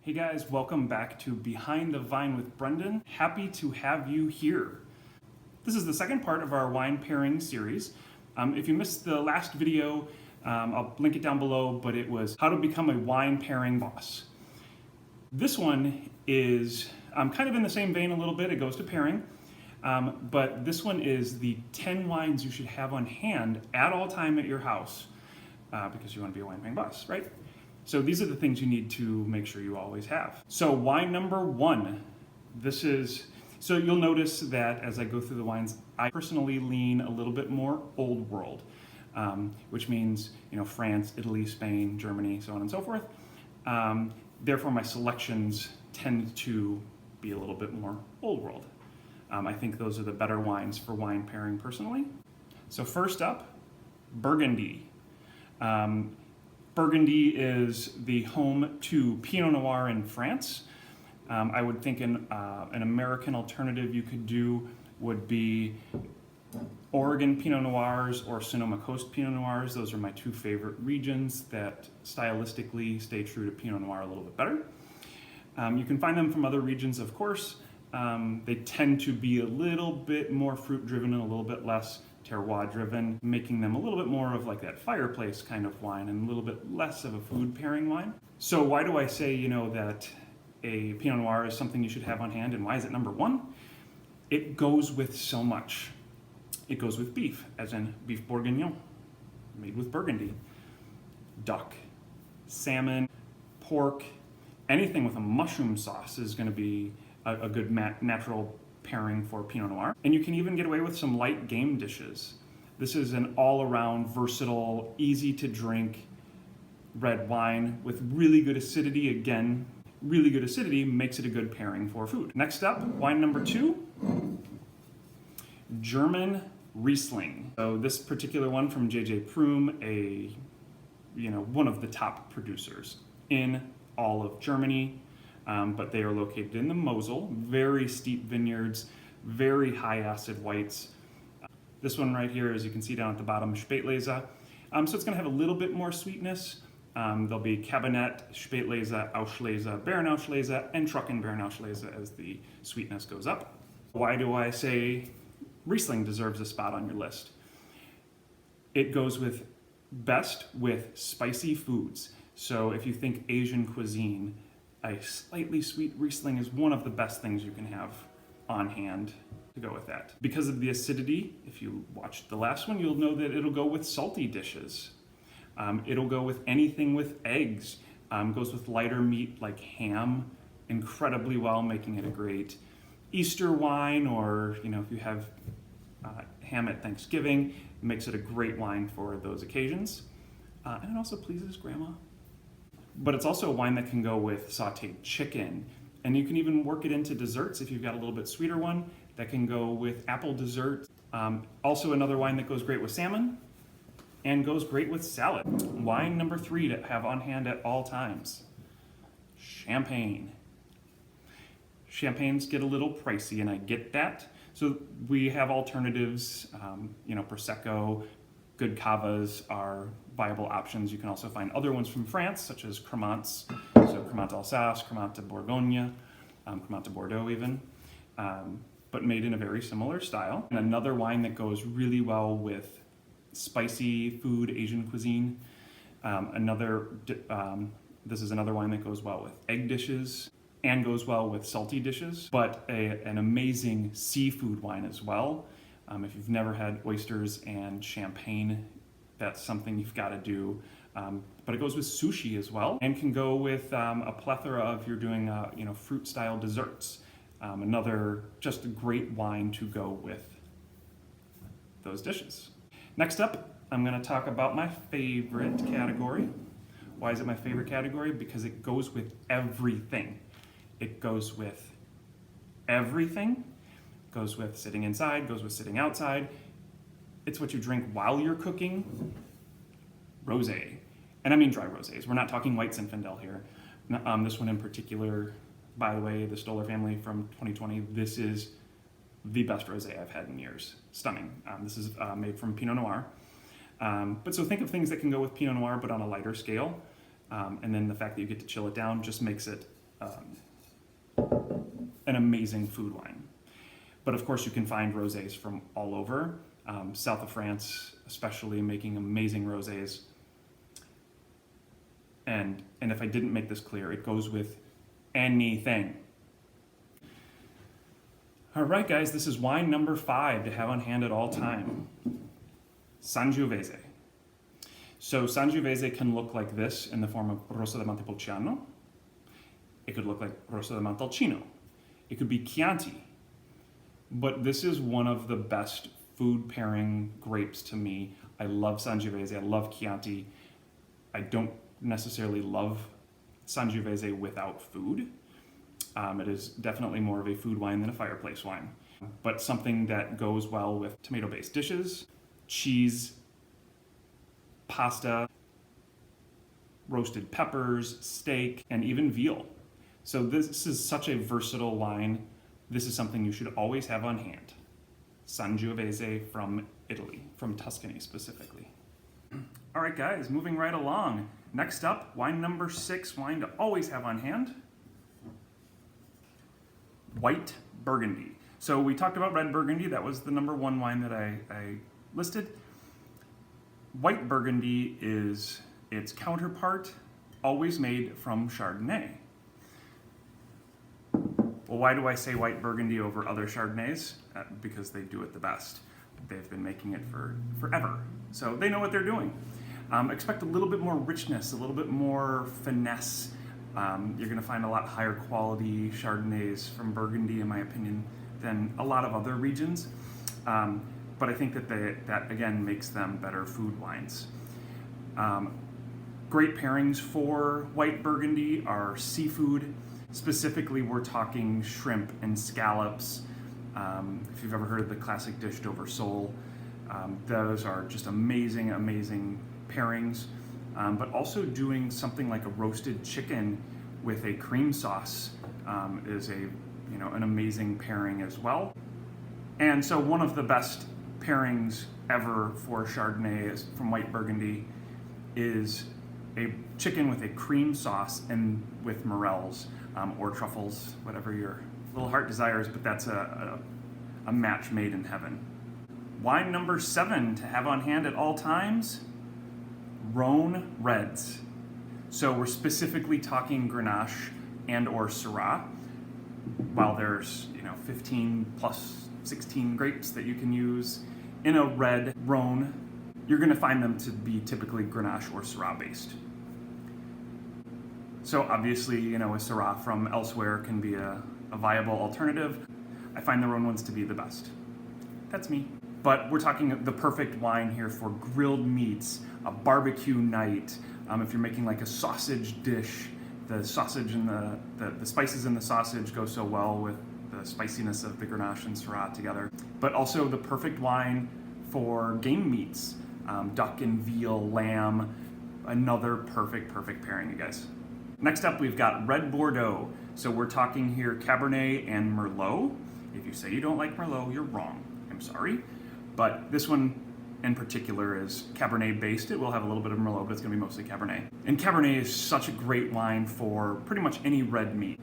Hey guys, welcome back to Behind the Vine with Brendan. Happy to have you here. This is the second part of our wine pairing series. If you missed the last video, I'll link it down below, but it was how to become a wine pairing boss. This one is kind of in the same vein a little bit. It goes to pairing, but this one is the 10 wines you should have on hand at all time at your house because you want to be a wine pairing boss, right? So these are the things you need to make sure you always have. So wine number one, so you'll notice that as I go through the wines, I personally lean a little bit more old world, which means, France, Italy, Spain, Germany, so on and so forth. Therefore, my selections tend to be a little bit more old world. I think those are the better wines for wine pairing personally. So first up, Burgundy. Burgundy is the home to Pinot Noir in France. I would think an American alternative you could do would be Oregon Pinot Noirs or Sonoma Coast Pinot Noirs. Those are my two favorite regions that stylistically stay true to Pinot Noir a little bit better. You can find them from other regions, of course. They tend to be a little bit more fruit driven and a little bit less terroir driven, making them a little bit more of like that fireplace kind of wine and a little bit less of a food pairing wine. So why do I say, that a Pinot Noir is something you should have on hand, and why is it number one? It goes with so much. It goes with beef, as in beef bourguignon, made with Burgundy, duck, salmon, pork, anything with a mushroom sauce is going to be a good natural pairing for Pinot Noir. And you can even get away with some light game dishes. This is an all-around versatile, easy to drink red wine with really good acidity. Again, really good acidity makes it a good pairing for food. Next up, wine number two, German Riesling. So this particular one from J.J. Prum, one of the top producers in all of Germany. But they are located in the Mosel, very steep vineyards, very high acid whites. This one right here, as you can see down at the bottom, Spätlese. So it's going to have a little bit more sweetness. There'll be Cabernet, Spätlese, Auslese, Beerenauslese, and Trockenbeerenauslese as the sweetness goes up. Why do I say Riesling deserves a spot on your list? It goes best with spicy foods. So if you think Asian cuisine, a slightly sweet Riesling is one of the best things you can have on hand to go with that. Because of the acidity, if you watched the last one, you'll know that it'll go with salty dishes. It'll go with anything with eggs. Goes with lighter meat like ham incredibly well, making it a great Easter wine, or if you have ham at Thanksgiving, it makes it a great wine for those occasions. And it also pleases grandma. But it's also a wine that can go with sauteed chicken. And you can even work it into desserts if you've got a little bit sweeter one that can go with apple dessert. Also another wine that goes great with salmon and goes great with salad. Wine number three to have on hand at all times, champagne. Champagnes get a little pricey, and I get that. So we have alternatives, Prosecco, good cavas are viable options. You can also find other ones from France, such as Cremants, so Cremant Alsace, Cremant de Bourgogne, Cremant de Bordeaux even, but made in a very similar style. And another wine that goes really well with spicy food, Asian cuisine. This is another wine that goes well with egg dishes and goes well with salty dishes, but an amazing seafood wine as well. If you've never had oysters and champagne, that's something you've got to do. But it goes with sushi as well, and can go with a plethora of, if you're doing fruit-style desserts. Another just a great wine to go with those dishes. Next up, I'm going to talk about my favorite category. Why is it my favorite category? Because it goes with everything. It goes with everything. Goes with sitting inside, goes with sitting outside. It's what you drink while you're cooking. Rosé. And I mean dry rosés. We're not talking white Zinfandel here. This one in particular, by the way, the Stoller family from 2020, this is the best rosé I've had in years. Stunning. This is made from Pinot Noir. But so think of things that can go with Pinot Noir, but on a lighter scale. And then the fact that you get to chill it down just makes it an amazing food wine. But of course, you can find rosés from all over. South of France, especially, making amazing rosés. And if I didn't make this clear, it goes with anything. All right, guys, this is wine number 5 to have on hand at all time. Sangiovese. So Sangiovese can look like this in the form of Rosso di Montepulciano. It could look like Rosso di Montalcino. It could be Chianti. But this is one of the best food pairing grapes to me. I love Sangiovese, I love Chianti. I don't necessarily love Sangiovese without food. It is definitely more of a food wine than a fireplace wine, but something that goes well with tomato-based dishes, cheese, pasta, roasted peppers, steak, and even veal. So this is such a versatile wine. This is something you should always have on hand. Sangiovese from Italy, from Tuscany specifically. All right, guys, moving right along. Next up, wine number 6, wine to always have on hand. White Burgundy. So we talked about red Burgundy. That was the number 1 wine that I listed. White Burgundy is its counterpart, always made from Chardonnay. Well, why do I say white Burgundy over other Chardonnays? Because they do it the best. They've been making it for forever. So they know what they're doing. Expect a little bit more richness, a little bit more finesse. You're going to find a lot higher quality Chardonnays from Burgundy, in my opinion, than a lot of other regions. But I think that that again makes them better food wines. Great pairings for white Burgundy are seafood. Specifically, we're talking shrimp and scallops. If you've ever heard of the classic dish Dover sole, those are just amazing, amazing pairings. But also doing something like a roasted chicken with a cream sauce is an amazing pairing as well. And so one of the best pairings ever for Chardonnay from white Burgundy is a chicken with a cream sauce and with morels or truffles, whatever your little heart desires, but that's a match made in heaven. Wine number 7 to have on hand at all times, Rhone Reds. So we're specifically talking Grenache and or Syrah. While there's 15 plus 16 grapes that you can use in a red Rhone, you're going to find them to be typically Grenache or Syrah based. So obviously, a Syrah from elsewhere can be a viable alternative. I find the Rhone ones to be the best. That's me. But we're talking the perfect wine here for grilled meats, a barbecue night. If you're making like a sausage dish, the sausage and the spices in the sausage go so well with the spiciness of the Grenache and Syrah together. But also the perfect wine for game meats, duck and veal, lamb, another perfect pairing, you guys. Next up, we've got red Bordeaux. So we're talking here Cabernet and Merlot. If you say you don't like Merlot, you're wrong. I'm sorry. But this one in particular is Cabernet based. It will have a little bit of Merlot, but it's gonna be mostly Cabernet. And Cabernet is such a great wine for pretty much any red meat.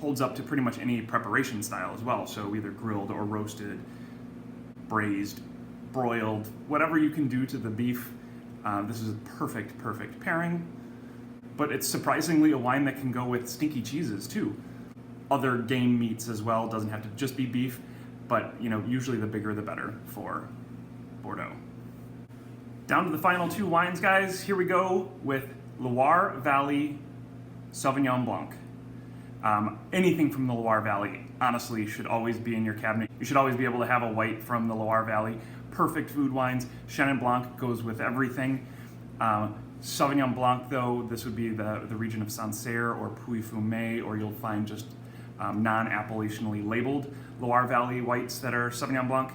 Holds up to pretty much any preparation style as well. So either grilled or roasted, braised, broiled, whatever you can do to the beef. This is a perfect pairing. But it's surprisingly a wine that can go with stinky cheeses too. Other game meats as well, doesn't have to just be beef, but usually the bigger the better for Bordeaux. Down to the final 2 wines, guys. Here we go with Loire Valley Sauvignon Blanc. Anything from the Loire Valley, honestly, should always be in your cabinet. You should always be able to have a white from the Loire Valley. Perfect food wines. Chenin Blanc goes with everything. Sauvignon Blanc, though, this would be the region of Sancerre or Puy-Fumé, or you'll find just non-appellationally labeled Loire Valley whites that are Sauvignon Blanc,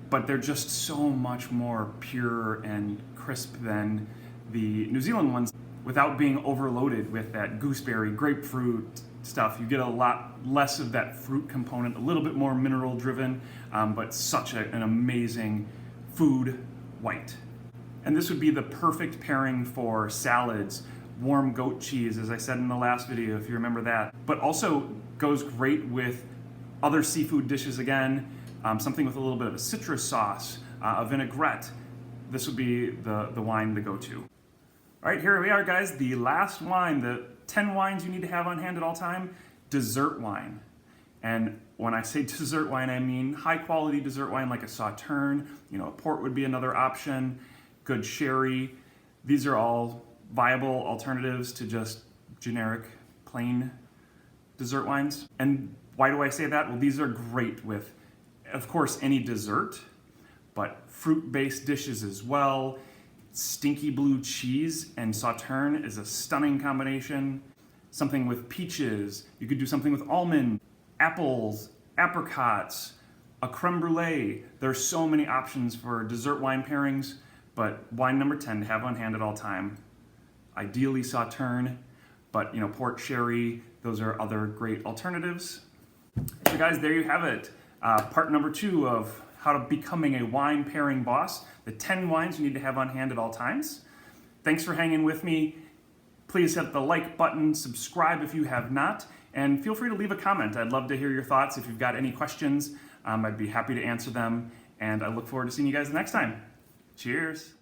but they're just so much more pure and crisp than the New Zealand ones without being overloaded with that gooseberry, grapefruit stuff. You get a lot less of that fruit component, a little bit more mineral driven, but such an amazing food white. And this would be the perfect pairing for salads warm goat cheese, as I said in the last video, if you remember that. But also goes great with other seafood dishes again, something with a little bit of a citrus sauce, a vinaigrette. This would be the wine to go to. All right, here we are, guys. The last wine, the 10 wines you need to have on hand at all time, dessert wine. And when I say dessert wine, I mean high quality dessert wine like a Sauterne, a port would be another option, good sherry. These are all viable alternatives to just generic, plain dessert wines. And why do I say that? Well, these are great with, of course, any dessert, but fruit-based dishes as well. Stinky blue cheese and Sauterne is a stunning combination. Something with peaches. You could do something with almond, apples, apricots, a creme brulee. There's so many options for dessert wine pairings, but wine number 10 to have on hand at all time. Ideally Sauterne, but port sherry, those are other great alternatives. So guys, there you have it. Part number 2 of how to becoming a wine pairing boss, the 10 wines you need to have on hand at all times. Thanks for hanging with me. Please hit the like button, subscribe if you have not, and feel free to leave a comment. I'd love to hear your thoughts. If you've got any questions, I'd be happy to answer them, and I look forward to seeing you guys next time. Cheers.